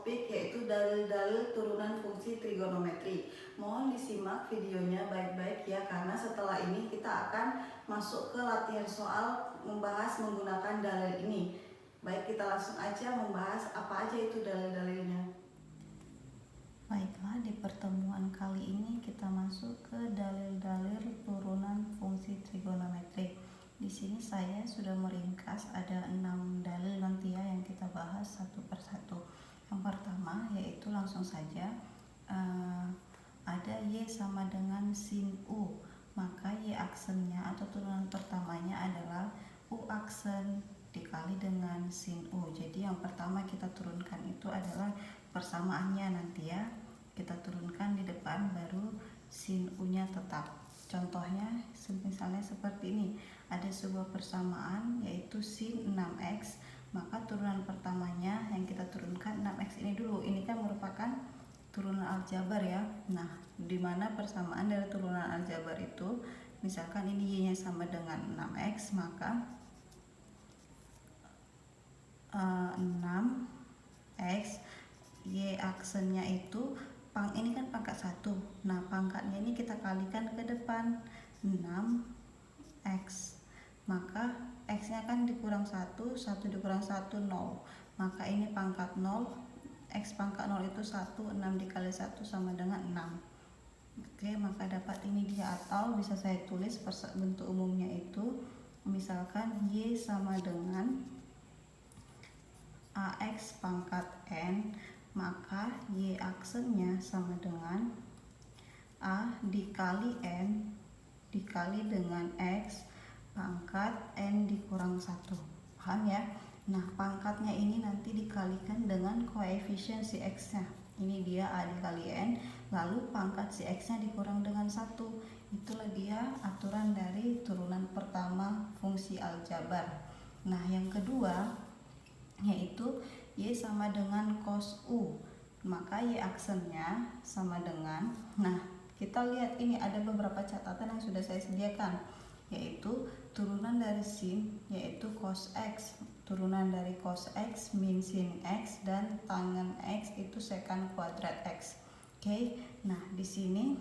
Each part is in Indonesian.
topik yaitu dalil-dalil turunan fungsi trigonometri. Mohon disimak videonya baik-baik ya, karena setelah ini kita akan masuk ke latihan soal membahas menggunakan dalil ini. Baik, kita langsung aja membahas apa aja itu dalil-dalilnya. Baiklah, di pertemuan kali ini kita masuk ke dalil-dalil turunan fungsi trigonometri. Di sini saya sudah meringkas ada 6 dalil nanti ya yang kita bahas satu persatu. Yang pertama yaitu langsung saja ada Y sama dengan sin U, maka Y aksennya atau turunan pertamanya adalah U aksen dikali dengan sin U. Jadi yang pertama kita turunkan itu adalah persamaannya nanti ya. Kita turunkan di depan baru sin U-nya tetap. Contohnya misalnya seperti ini. Ada sebuah persamaan yaitu sin 6x, maka turunan pertamanya yang kita turunkan 6x ini dulu. Ini kan merupakan turunan aljabar ya. Nah, di mana persamaan dari turunan aljabar itu, misalkan ini y-nya sama dengan 6x, maka 6x y aksennya itu ini kan pangkat 1. Nah, pangkatnya ini kita kalikan ke depan 6x. Maka x-nya kan dikurang 1 dikurang 1 0. Maka ini pangkat 0. X pangkat 0 itu 1, 6 dikali 1 sama dengan 6. Oke, maka dapat ini dia, atau bisa saya tulis bentuk umumnya itu misalkan y sama dengan ax pangkat n, maka y aksennya sama dengan a dikali n dikali dengan x pangkat n dikurang 1. Paham ya? Nah, pangkatnya ini nanti dikalikan dengan koefisien si x-nya. Ini dia a dikali n, lalu pangkat si x-nya dikurang dengan 1. Itulah dia aturan dari turunan pertama fungsi aljabar. Nah, yang kedua yaitu y sama dengan cos U, maka y aksennya sama dengan, nah kita lihat ini ada beberapa catatan yang sudah saya sediakan, yaitu turunan dari sin yaitu cos x, turunan dari cos x min sin x, dan tangen x itu sekant kuadrat x. Oke, nah di sini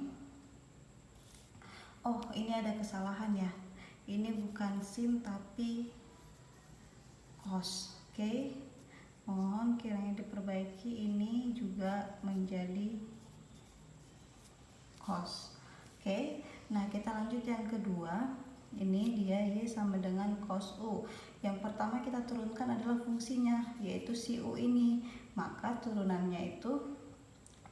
ini ada kesalahan ya, ini bukan sin tapi cos. Oke, mohon kiranya diperbaiki, ini juga menjadi cos. Oke, nah kita lanjut yang kedua. Ini dia y sama dengan cos U. Yang pertama kita turunkan adalah fungsinya, yaitu si U ini. Maka turunannya itu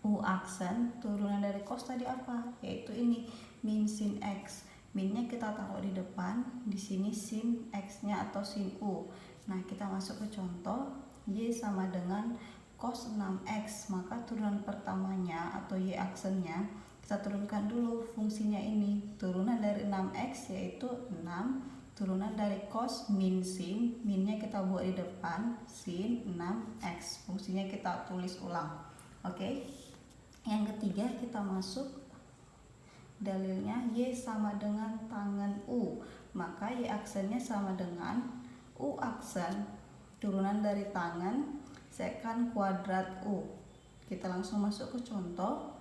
U aksen, turunan dari cos tadi apa? Yaitu ini, min sin x. Minnya kita taruh di depan, di sini sin x-nya atau sin U. Nah, kita masuk ke contoh, y sama dengan cos 6x, maka turunan pertamanya atau y aksennya kita turunkan dulu fungsinya ini. Turunan dari 6x yaitu 6, turunan dari cos min sin, minnya kita buat di depan, sin 6x. Fungsinya kita tulis ulang. Oke. Yang ketiga kita masuk dalilnya y sama dengan tangen U, maka y aksennya sama dengan U aksen turunan dari tangen sekant kuadrat U. Kita langsung masuk ke contoh,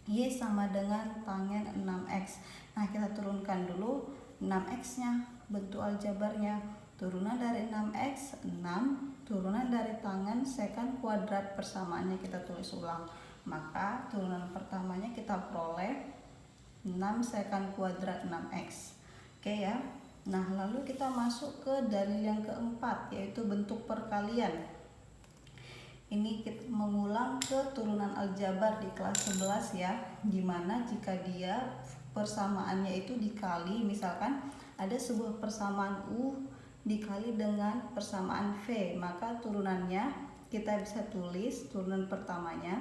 y sama dengan tangen 6x. Nah, kita turunkan dulu 6x nya, bentuk aljabarnya. Turunan dari 6x 6, turunan dari tangen sekant kuadrat, persamaannya kita tulis ulang. Maka turunan pertamanya kita peroleh 6 sekant kuadrat 6x. Oke ya. Nah, lalu kita masuk ke dalil yang keempat, yaitu bentuk perkalian. Ini kita mengulang ke turunan aljabar di kelas 11 ya, dimana jika dia persamaannya itu dikali, misalkan ada sebuah persamaan U dikali dengan persamaan V, maka turunannya kita bisa tulis turunan pertamanya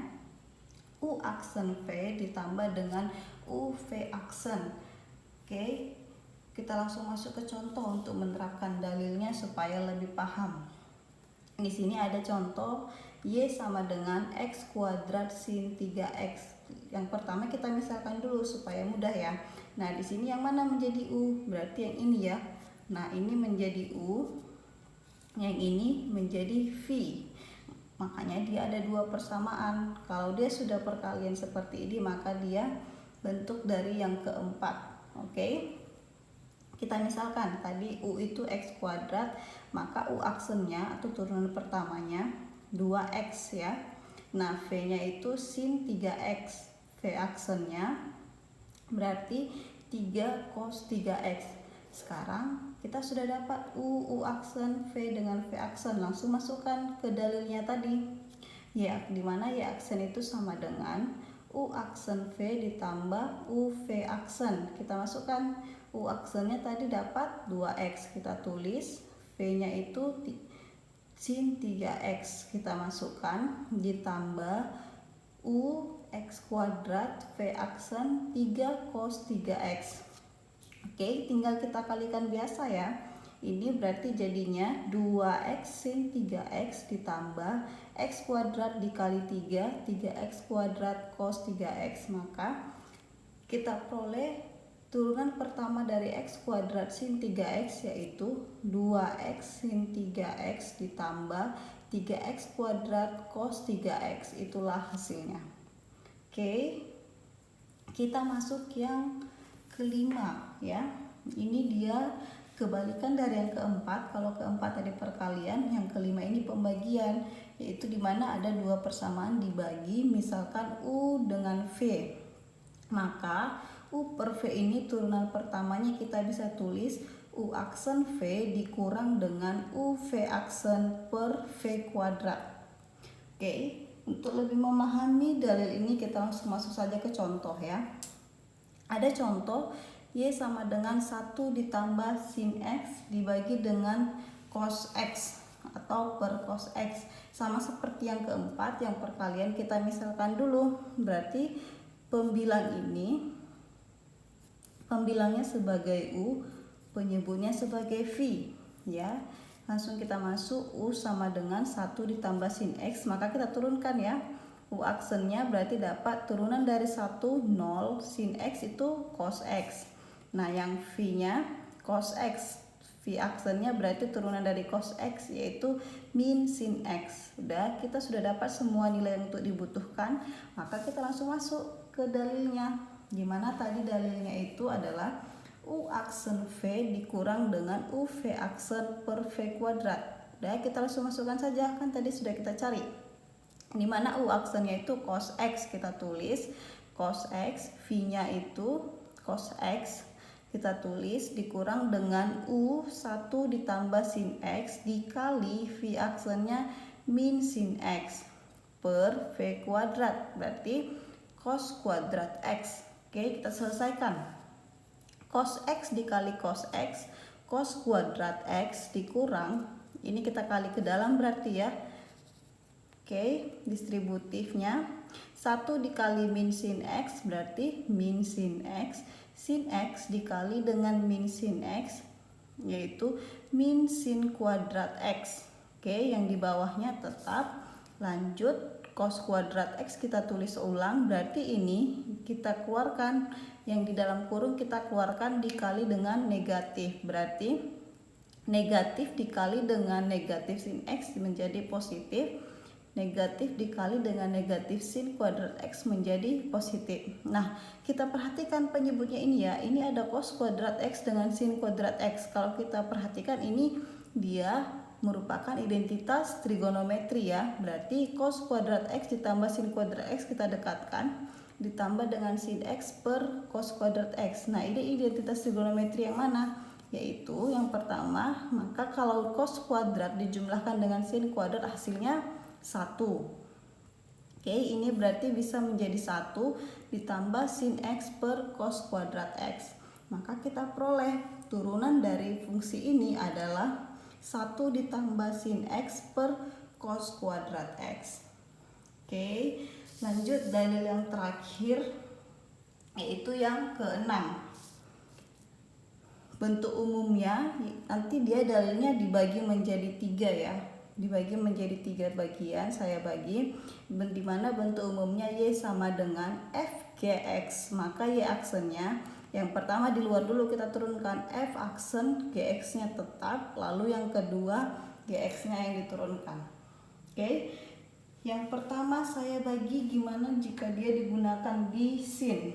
U aksen V ditambah dengan U V aksen. Oke. Kita langsung masuk ke contoh untuk menerapkan dalilnya supaya lebih paham. Di sini ada contoh y sama dengan x kuadrat sin 3x. Yang pertama kita misalkan dulu supaya mudah ya. Nah, di sini yang mana menjadi u? Berarti yang ini ya. Nah, ini menjadi u, yang ini menjadi v. makanya dia ada dua persamaan. Kalau dia sudah perkalian seperti ini, maka dia bentuk dari yang keempat. Oke, kita misalkan tadi U itu X kuadrat, maka U aksennya atau turunan pertamanya 2X ya. Nah, V nya itu sin 3X, V aksennya berarti 3 cos 3X. Sekarang kita sudah dapat U aksen, V dengan V aksen. Langsung masukkan ke dalilnya tadi. Ya, dimana Y aksen itu sama dengan U aksen V ditambah U V aksen. Kita masukkan U aksennya tadi dapat 2X. Kita tulis V-nya itu sin 3X. Kita masukkan ditambah U X kuadrat V aksen 3 cos 3X. Oke, tinggal kita kalikan biasa ya. Ini berarti jadinya 2X sin 3X ditambah X kuadrat dikali 3, 3X kuadrat cos 3X. Maka kita peroleh turunan pertama dari X kuadrat sin 3X yaitu 2X sin 3X ditambah 3X kuadrat cos 3X. Itulah hasilnya. Oke, kita masuk yang kelima ya. Ini dia kebalikan dari yang keempat. Kalau keempat tadi perkalian, yang kelima ini pembagian, yaitu dimana ada dua persamaan dibagi, misalkan U dengan V. Maka U per V ini turunan pertamanya kita bisa tulis U aksen V dikurang dengan U V aksen per V kuadrat. Oke, untuk lebih memahami dalil ini kita langsung masuk saja ke contoh ya. Ada contoh Y sama dengan 1 ditambah sin X dibagi dengan cos X atau per cos X. Sama seperti yang keempat, yang perkalian kita misalkan dulu. Berarti pembilangnya sebagai U, penyebutnya sebagai V ya. Langsung kita masuk U sama dengan 1 ditambah sin X, maka kita turunkan ya. U aksennya berarti dapat turunan dari 1 0, sin X itu cos X. Nah, yang V-nya cos X. V aksennya berarti turunan dari cos X yaitu min sin X. Kita sudah dapat semua nilai yang untuk dibutuhkan, maka kita langsung masuk ke dalilnya. Dimana tadi dalilnya itu adalah U aksen V dikurang dengan U V aksen per V kuadrat. Kita langsung masukkan saja, kan tadi sudah kita cari. Dimana U aksennya itu cos X, kita tulis cos X, V-nya itu cos X, kita tulis dikurang dengan U1 ditambah sin X dikali V aksennya min sin X per V kuadrat, berarti cos kuadrat X. Oke, kita selesaikan. Cos X dikali cos X, cos kuadrat X dikurang, ini kita kali ke dalam berarti ya. Oke, distributifnya 1 dikali min sin X berarti min sin X, sin X dikali dengan min sin X yaitu min sin kuadrat X. Oke, yang di bawahnya tetap lanjut cos kuadrat X kita tulis ulang, berarti ini kita keluarkan, yang di dalam kurung kita keluarkan dikali dengan negatif, berarti negatif dikali dengan negatif sin X menjadi positif, negatif dikali dengan negatif sin kuadrat X menjadi positif. Nah, kita perhatikan penyebutnya ini ya. Ini ada cos kuadrat X dengan sin kuadrat X. Kalau kita perhatikan ini dia merupakan identitas trigonometri ya. Berarti cos kuadrat X ditambah sin kuadrat X kita dekatkan, ditambah dengan sin X per cos kuadrat X. Nah, ini identitas trigonometri yang mana? Yaitu yang pertama, maka kalau cos kuadrat dijumlahkan dengan sin kuadrat hasilnya 1. Oke, ini berarti bisa menjadi 1 ditambah sin X per cos kuadrat X. Maka kita peroleh turunan dari fungsi ini adalah 1 ditambah sin X per cos kuadrat X. Oke, lanjut dalil yang terakhir yaitu yang keenam. Bentuk umumnya nanti dia dalilnya dibagi menjadi 3 ya. Dibagi menjadi 3 bagian, saya bagi, dimana bentuk umumnya Y sama dengan FGX, maka Y aksennya yang pertama di luar dulu kita turunkan F aksen, GX nya tetap, lalu yang kedua GX nya yang diturunkan. Oke, Yang pertama saya bagi gimana jika dia digunakan di sin.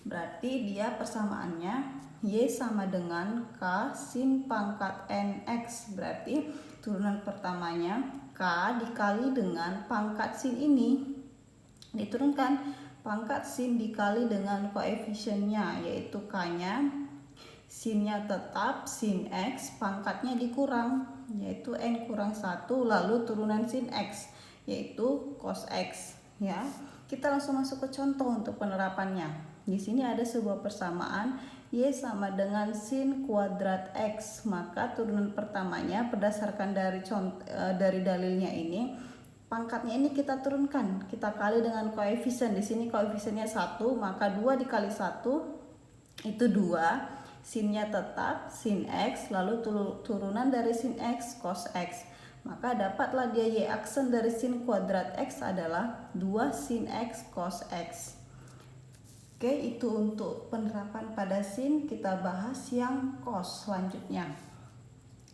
Berarti dia persamaannya Y sama dengan K sin pangkat NX. Berarti turunan pertamanya K dikali dengan pangkat sin ini. Diturunkan pangkat sin dikali dengan koefisiennya, yaitu K-nya. Sinnya tetap sin X, pangkatnya dikurang, yaitu N kurang 1, lalu turunan sin X, yaitu cos X. Ya, kita langsung masuk ke contoh untuk penerapannya. Di sini ada sebuah persamaan Y sama dengan sin kuadrat X. Maka turunan pertamanya berdasarkan dari dalilnya ini, pangkatnya ini kita turunkan, kita kali dengan koefisien. Di sini koefisiennya 1, maka 2 dikali 1 itu 2. Sinnya tetap sin X, lalu turunan dari sin X cos X. Maka dapatlah dia Y aksen dari sin kuadrat X adalah 2 sin X cos X. Oke, itu untuk penerapan pada sin. Kita bahas yang cos selanjutnya.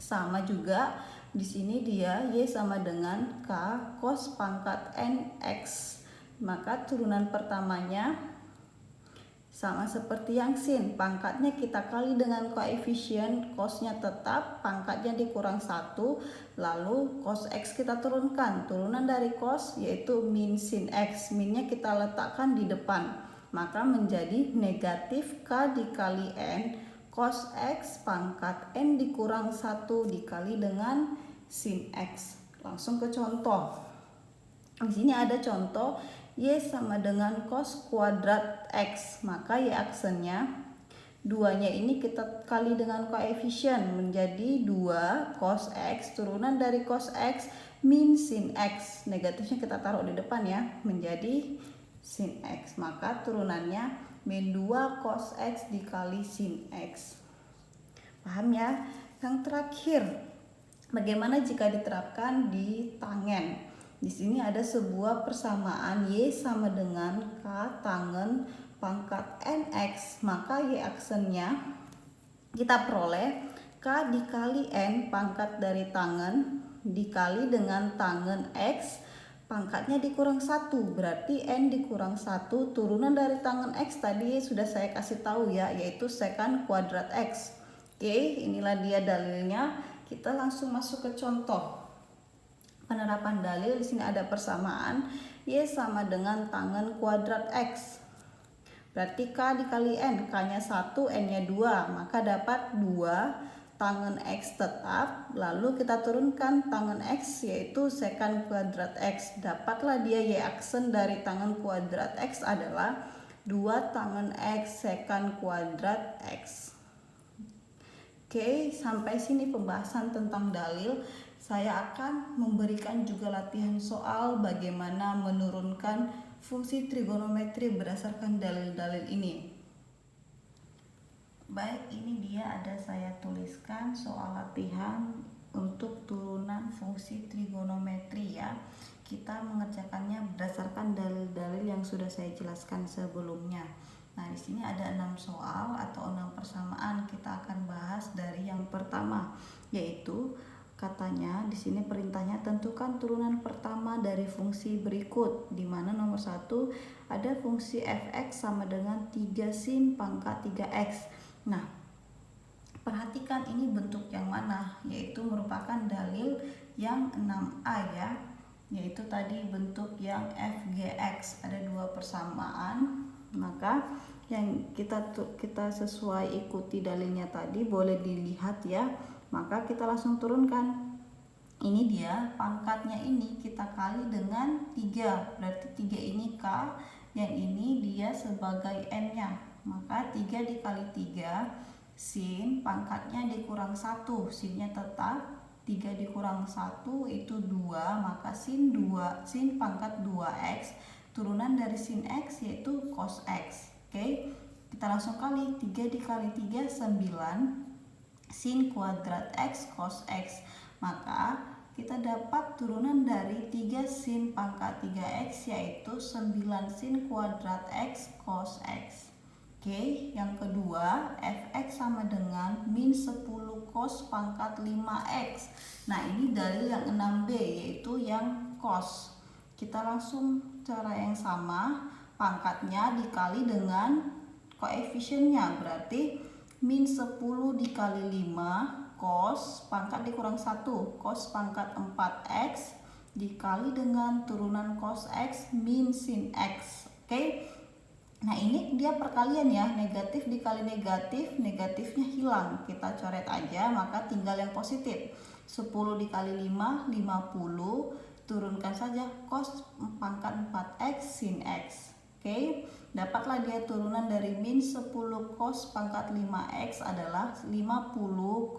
Sama juga di sini dia Y sama dengan K cos pangkat NX. Maka turunan pertamanya sama seperti yang sin, pangkatnya kita kali dengan koefisien, cosnya tetap, pangkatnya dikurang 1, lalu cos X kita turunkan. Turunan dari cos yaitu min sin X, minnya kita letakkan di depan, maka menjadi negatif K dikali N cos X pangkat N dikurang 1 dikali dengan sin X. Langsung ke contoh. Di sini ada contoh Y sama dengan cos kuadrat X, maka Y aksennya 2-nya ini kita kali dengan koefisien menjadi 2 cos X, turunan dari cos X min sin X, negatifnya kita taruh di depan ya, menjadi sin X, maka turunannya min 2 cos X dikali sin X. Paham ya? Yang terakhir, bagaimana jika diterapkan di tangen? Di sini ada sebuah persamaan Y sama dengan K tangen pangkat NX, maka Y aksennya kita peroleh K dikali N pangkat dari tangen dikali dengan tangen X, pangkatnya dikurang 1, berarti N dikurang 1, turunan dari tangen X tadi sudah saya kasih tahu ya, yaitu secant kuadrat X. Oke, inilah dia dalilnya. Kita langsung masuk ke contoh. Penerapan dalil. Di sini ada persamaan Y sama dengan tangen kuadrat X. Berarti K dikali N, K-nya 1, N-nya 2, maka dapat 2 tangen X tetap, lalu kita turunkan tangen X yaitu secant kuadrat X. Dapatlah dia Y aksen dari tangen kuadrat X adalah 2 tangen X secant kuadrat X. Oke, sampai sini pembahasan tentang dalil. Saya akan memberikan juga latihan soal bagaimana menurunkan fungsi trigonometri berdasarkan dalil-dalil ini. Baik, ini dia ada saya tuliskan soal latihan untuk turunan fungsi trigonometri ya. Kita mengerjakannya berdasarkan dalil-dalil yang sudah saya jelaskan sebelumnya. Nah, di sini ada 6 soal atau 6 persamaan. Kita akan bahas dari yang pertama, yaitu katanya di sini perintahnya tentukan turunan pertama dari fungsi berikut, di mana nomor 1 ada fungsi fx sama dengan 3 sin pangkat 3x. Nah, perhatikan ini bentuk yang mana, yaitu merupakan dalil yang 6A ya, yaitu tadi bentuk yang fgx. Ada 2 persamaan, maka yang kita sesuai ikuti dalilnya tadi, boleh dilihat ya. Maka kita langsung turunkan. Ini dia pangkatnya, ini kita kali dengan 3. Berarti 3 ini K, yang ini dia sebagai N-nya. Maka 3 dikali 3 sin pangkatnya dikurang 1. Sinnya tetap 3 dikurang 1 itu 2, maka sin pangkat 2x, turunan dari sin x yaitu cos x. Oke, kita langsung kali. 3 dikali 3 9 sin kuadrat x cos x, maka kita dapat turunan dari 3 sin pangkat 3x yaitu 9 sin kuadrat x cos x. Oke, yang kedua fx sama dengan min 10 cos pangkat 5x. Nah, ini dalil yang 6b, yaitu yang cos. Kita langsung cara yang sama, pangkatnya dikali dengan koefisiennya, berarti min 10 dikali 5 cos pangkat dikurang 1, cos pangkat 4x dikali dengan turunan cos x min sin x. Oke. Nah, ini dia perkalian ya, negatif dikali negatif, negatifnya hilang. Kita coret aja, maka tinggal yang positif. 10 dikali 5, 50. Turunkan saja cos pangkat 4x sin x. Oke, dapatlah dia turunan dari min 10 cos pangkat 5x adalah 50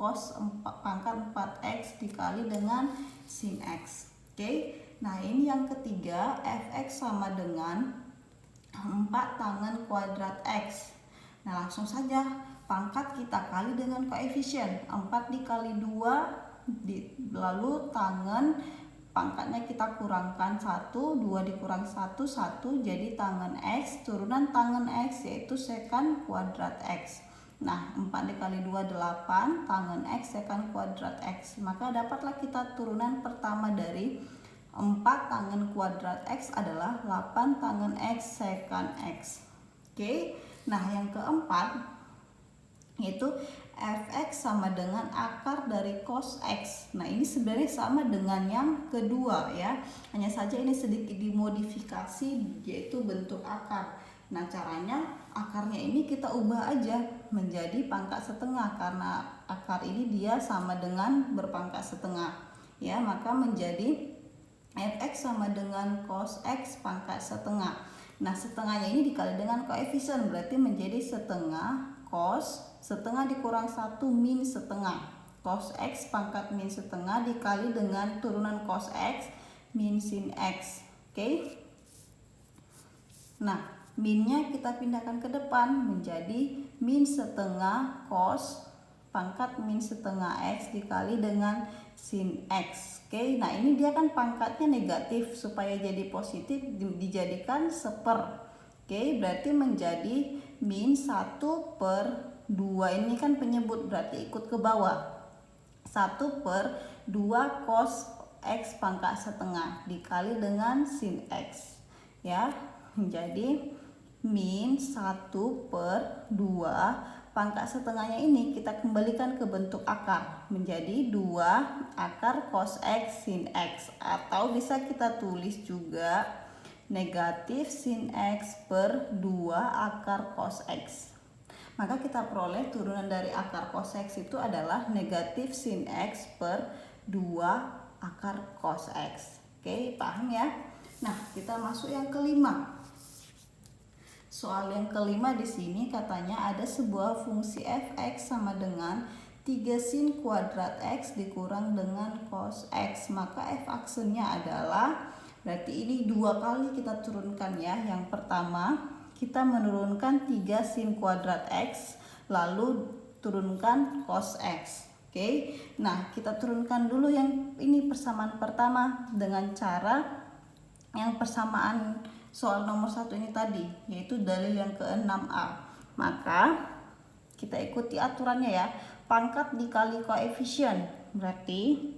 cos pangkat 4x dikali dengan sin x. Oke, nah ini yang ketiga, fx sama dengan 4 tangen kuadrat x. Nah, langsung saja pangkat kita kali dengan koefisien 4 dikali 2 lalu tangen pangkatnya kita kurangkan 1, 2 dikurang 1, 1 jadi tangen x, turunan tangen x yaitu sekant kuadrat x. Nah, 4 dikali 2 8, tangen x sekant kuadrat x. Maka dapatlah kita turunan pertama dari 4 tangen kuadrat x adalah 8 tangen x sekant x. Oke. Nah, yang keempat yaitu fx sama dengan akar dari cos x. Nah, ini sebenarnya sama dengan yang kedua ya. Hanya saja ini sedikit dimodifikasi yaitu bentuk akar. Nah, caranya akarnya ini kita ubah aja menjadi pangkat setengah karena akar ini dia sama dengan berpangkat setengah. Ya, maka menjadi fx sama dengan cos x pangkat setengah. Nah, setengahnya ini dikali dengan koefisien berarti menjadi setengah cos setengah dikurang 1 min setengah. Cos x pangkat min setengah dikali dengan turunan cos x min sin x. Oke. Nah, minnya kita pindahkan ke depan menjadi min setengah cos pangkat min setengah x dikali dengan sin x. Oke, nah ini dia kan pangkatnya negatif, supaya jadi positif dijadikan seper. Oke, berarti menjadi min 1/2. Ini kan penyebut berarti ikut ke bawah. 1/2 cos x pangkat setengah dikali dengan sin x. Ya, menjadi min 1/2 pangkat setengahnya ini kita kembalikan ke bentuk akar menjadi 2 akar cos x sin x, atau bisa kita tulis juga negatif sin x per 2 akar cos x. Maka kita peroleh turunan dari akar cos x itu adalah negatif sin x per 2 akar cos x. Oke, paham ya? Nah, kita masuk yang kelima. Soal yang kelima di sini katanya ada sebuah fungsi fx sama dengan 3 sin kuadrat x dikurang dengan cos x. Maka f aksennya adalah, berarti ini 2 kali kita turunkan ya. Yang pertama kita menurunkan 3 sin kuadrat x lalu turunkan cos x. Oke. Nah, kita turunkan dulu yang ini persamaan pertama dengan cara yang persamaan soal nomor 1 ini tadi, yaitu dalil yang ke-6a. Maka kita ikuti aturannya ya. Pangkat dikali koefisien, berarti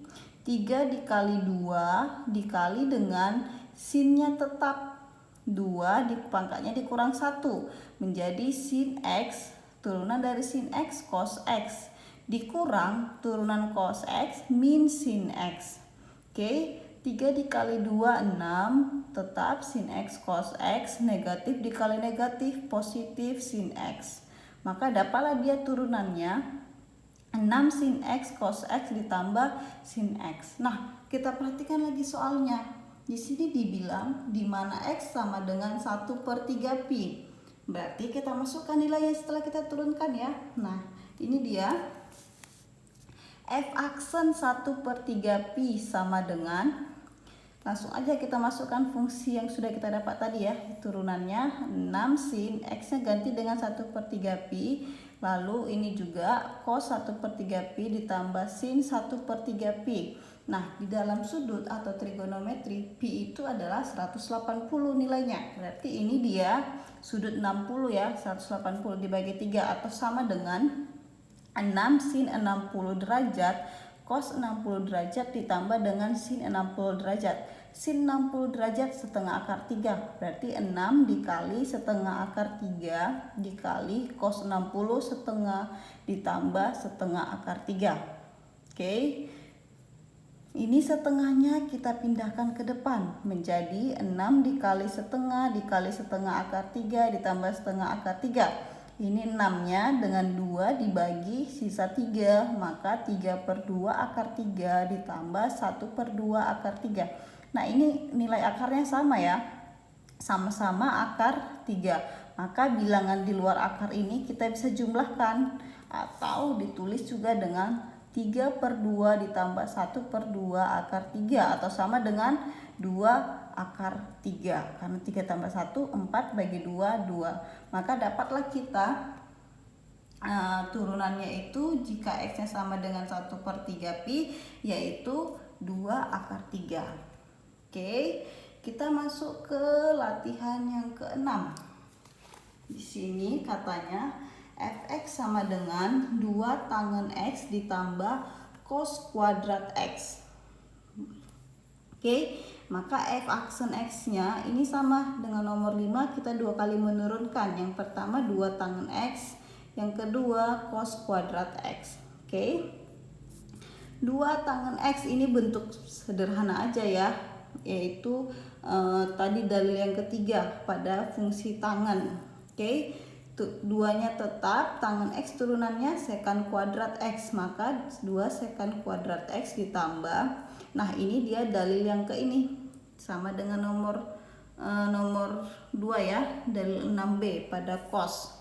3 dikali 2 dikali dengan sinnya tetap 2 di pangkatnya dikurang 1 menjadi sin x, turunan dari sin x cos x dikurang turunan cos x min sin x. Oke, 3 dikali 2 6, tetap sin x cos x, negatif dikali negatif positif sin x. Maka dapatlah dia turunannya 6 sin x cos x ditambah sin x. Nah, kita perhatikan lagi soalnya. Di sini dibilang di mana x sama dengan 1/3 pi. Berarti kita masukkan nilainya setelah kita turunkan ya. Nah, ini dia. F aksen 1/3 pi sama dengan, langsung aja kita masukkan fungsi yang sudah kita dapat tadi ya. Turunannya 6 sin x-nya ganti dengan 1/3 pi. Lalu ini juga cos 1/3 pi ditambah sin 1/3 pi. Nah, di dalam sudut atau trigonometri, pi itu adalah 180 nilainya. Berarti ini dia sudut 60 ya, 180 dibagi 3 atau sama dengan 6 sin 60 derajat cos 60 derajat ditambah dengan sin 60 derajat. sin 60 derajat setengah akar 3. Berarti 6 dikali setengah akar 3 dikali cos 60 setengah ditambah setengah akar 3. Oke. Ini setengahnya kita pindahkan ke depan menjadi 6 dikali setengah akar 3 ditambah setengah akar 3. Ini 6-nya dengan 2 dibagi sisa 3, maka 3/2 akar 3 ditambah 1/2 akar 3. Nah, ini nilai akarnya sama ya, sama-sama akar 3. Maka bilangan di luar akar ini kita bisa jumlahkan atau ditulis juga dengan 3/2 ditambah 1/2 akar 3 atau sama dengan 2 akar 3. Karena 3 tambah 1, 4 bagi 2, 2. Maka dapatlah kita turunannya itu jika X-nya sama dengan 1/3 pi, yaitu 2 akar 3. Oke, kita masuk ke latihan yang ke-6. Di sini katanya fx sama dengan 2 tangen X ditambah cos kuadrat X. Oke, maka f aksen X-nya ini sama dengan nomor 5, kita 2 kali menurunkan. Yang pertama 2 tangen X, yang kedua cos kuadrat X. Oke. 2 tangen X ini bentuk sederhana aja ya, yaitu tadi dalil yang ketiga pada fungsi tangen. Oke. Duanya tetap, tangen X turunannya sekant kuadrat X, maka 2 sekant kuadrat X ditambah. Nah, ini dia dalil yang ke ini sama dengan nomor 2 ya, dalil 6B pada cos.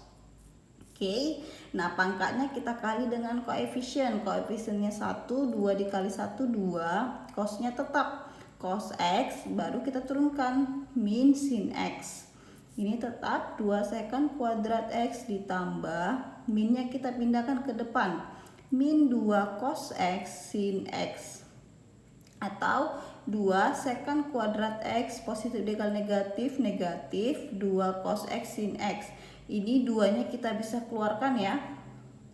Oke. Nah, pangkatnya kita kali dengan koefisien. Koefisiennya 1, 2 dikali 1, 2. Cosnya tetap cos X, baru kita turunkan min sin X. Ini tetap 2 sekant kuadrat X ditambah, minnya kita pindahkan ke depan, min 2 cos X sin X. Atau 2 sekant kuadrat X positif dikali negatif, negatif 2 cos X sin X. Ini duanya kita bisa keluarkan ya.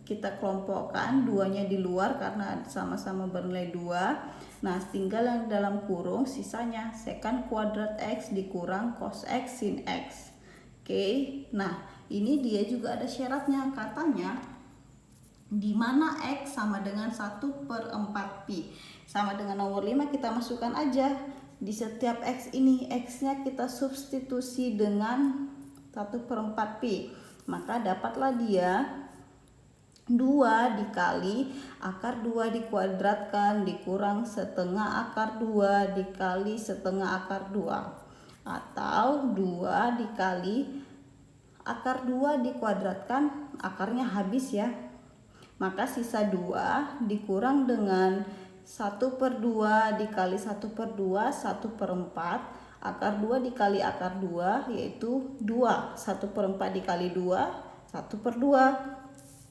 Kita kelompokkan, duanya di luar karena sama-sama bernilai 2. Nah, tinggal yang dalam kurung sisanya sekant kuadrat X dikurang cos X sin X. Oke, nah ini dia juga ada syaratnya, katanya di mana X sama dengan 1/4 pi. Sama dengan nomor 5 kita masukkan aja. Di setiap X ini, X-nya kita substitusi dengan 1/4 pi. Maka dapatlah dia 2 dikali akar 2 dikuadratkan dikurang setengah akar 2 dikali setengah akar 2. Atau 2 dikali akar 2 dikuadratkan, akarnya habis ya. Maka sisa 2 dikurang dengan 1/2 dikali 1/2, 1/4. Akar 2 dikali akar 2 yaitu 2. 1/4 dikali 2, 1/2.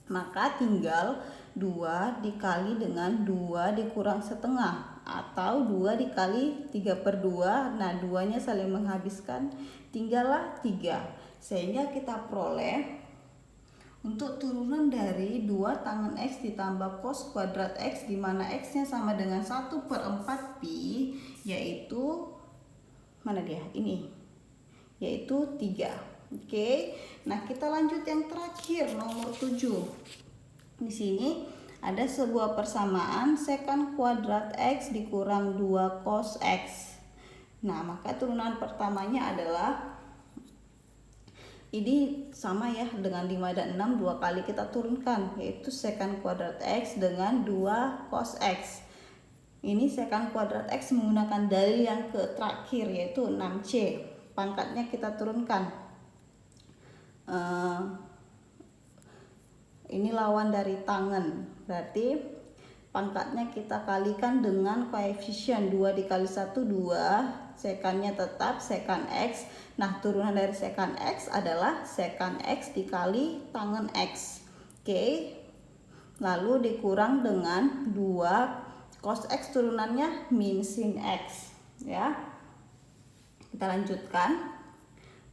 Maka tinggal 2 dikali dengan 2 dikurang setengah, atau 2 dikali 3/2. Nah, duanya saling menghabiskan, tinggallah 3. Sehingga kita peroleh untuk turunan dari 2 tangen X ditambah cos kuadrat X, di mana X-nya sama dengan 1/4 pi, yaitu mana dia? Ini, yaitu 3. Oke. Nah, kita lanjut yang terakhir, nomor 7. Di sini ada sebuah persamaan sekant kuadrat X dikurang 2 cos X. Nah, maka turunan pertamanya adalah ini sama ya dengan 5 dan 6, 2 kali kita turunkan, yaitu sekant kuadrat X dengan 2 cos X. Ini sekant kuadrat X menggunakan dalil yang terakhir, yaitu 6C. Pangkatnya kita turunkan. Ini lawan dari tangen, berarti pangkatnya kita kalikan dengan koefisien 2 dikali 1, 2. Sekannya tetap sekan X. Nah, turunan dari sekan X adalah sekan X dikali tangen X. Oke. Lalu dikurang dengan 2 cos X, turunannya min sin X ya. Kita lanjutkan.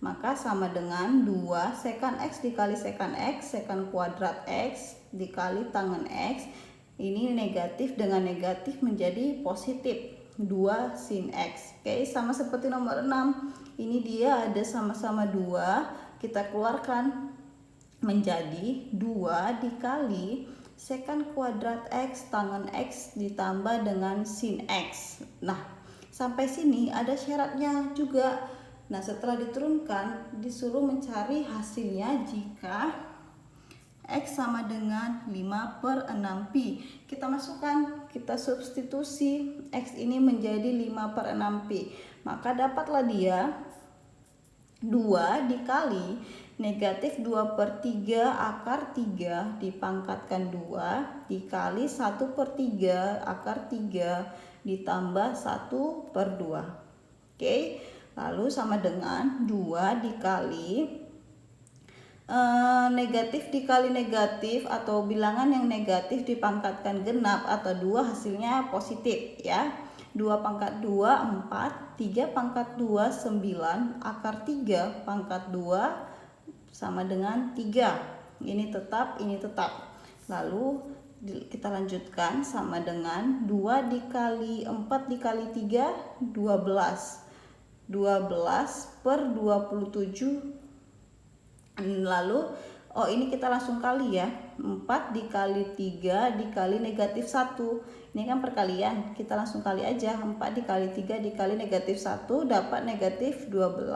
Maka sama dengan 2 sekan X dikali sekan X, sekan kuadrat X dikali tangen X. Ini negatif dengan negatif menjadi positif. 2 sin X. Oke, sama seperti nomor 6. Ini dia ada sama-sama 2, kita keluarkan menjadi 2 dikali secant kuadrat X tangen X ditambah dengan sin X. Nah, sampai sini ada syaratnya juga. Nah, setelah diturunkan disuruh mencari hasilnya jika X sama dengan 5/6pi. Kita masukkan, kita substitusi X ini menjadi 5/6pi. Maka dapatlah dia 2 dikali negatif 2/3 akar 3 dipangkatkan 2 dikali 1/3 akar 3 ditambah 1/2. Oke, lalu sama dengan 2 dikali negatif dikali negatif atau bilangan yang negatif dipangkatkan genap atau 2 hasilnya positif ya. 2 pangkat 2 4, 3 pangkat 2 9, akar 3 pangkat 2 sama dengan 3. Ini tetap, ini tetap. Lalu kita lanjutkan sama dengan 2 dikali 4 dikali 3 12. 12/27. Lalu ini kita langsung kali ya. 4 dikali 3 dikali negatif 1. Ini kan perkalian, kita langsung kali aja. 4 dikali 3 dikali negatif 1 dapat negatif 12.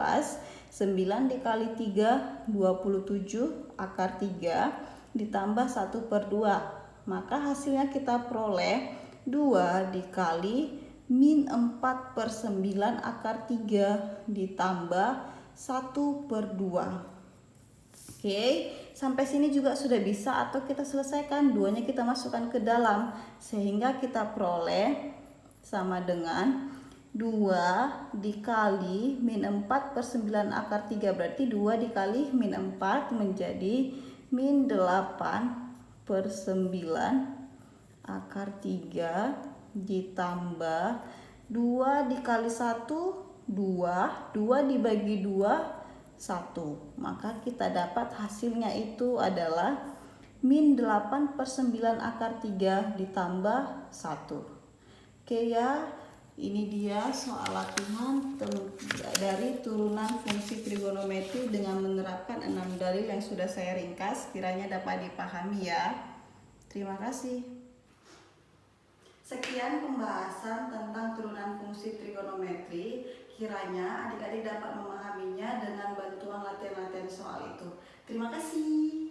9 dikali 3 27 akar 3 ditambah 1/2. Maka hasilnya kita peroleh 2 dikali min 4/9 akar 3 ditambah 1/2. Oke, sampai sini juga sudah bisa atau kita selesaikan. 2-nya kita masukkan ke dalam sehingga kita peroleh sama dengan 2 dikali min 4/9 akar 3. Berarti 2 dikali min 4 menjadi min 8/9 akar 3 ditambah 2 dikali 1 2, 2 dibagi 2 1. Maka kita dapat hasilnya itu adalah min 8/9 akar 3 ditambah 1. Oke ya, ini dia soal latihan dari turunan fungsi trigonometri dengan menerapkan 6 dalil yang sudah saya ringkas. Kiranya dapat dipahami ya. Terima kasih. Sekian pembahasan tentang turunan fungsi trigonometri. Kiranya adik-adik dapat memahaminya dengan bantuan latihan-latihan soal itu. Terima kasih.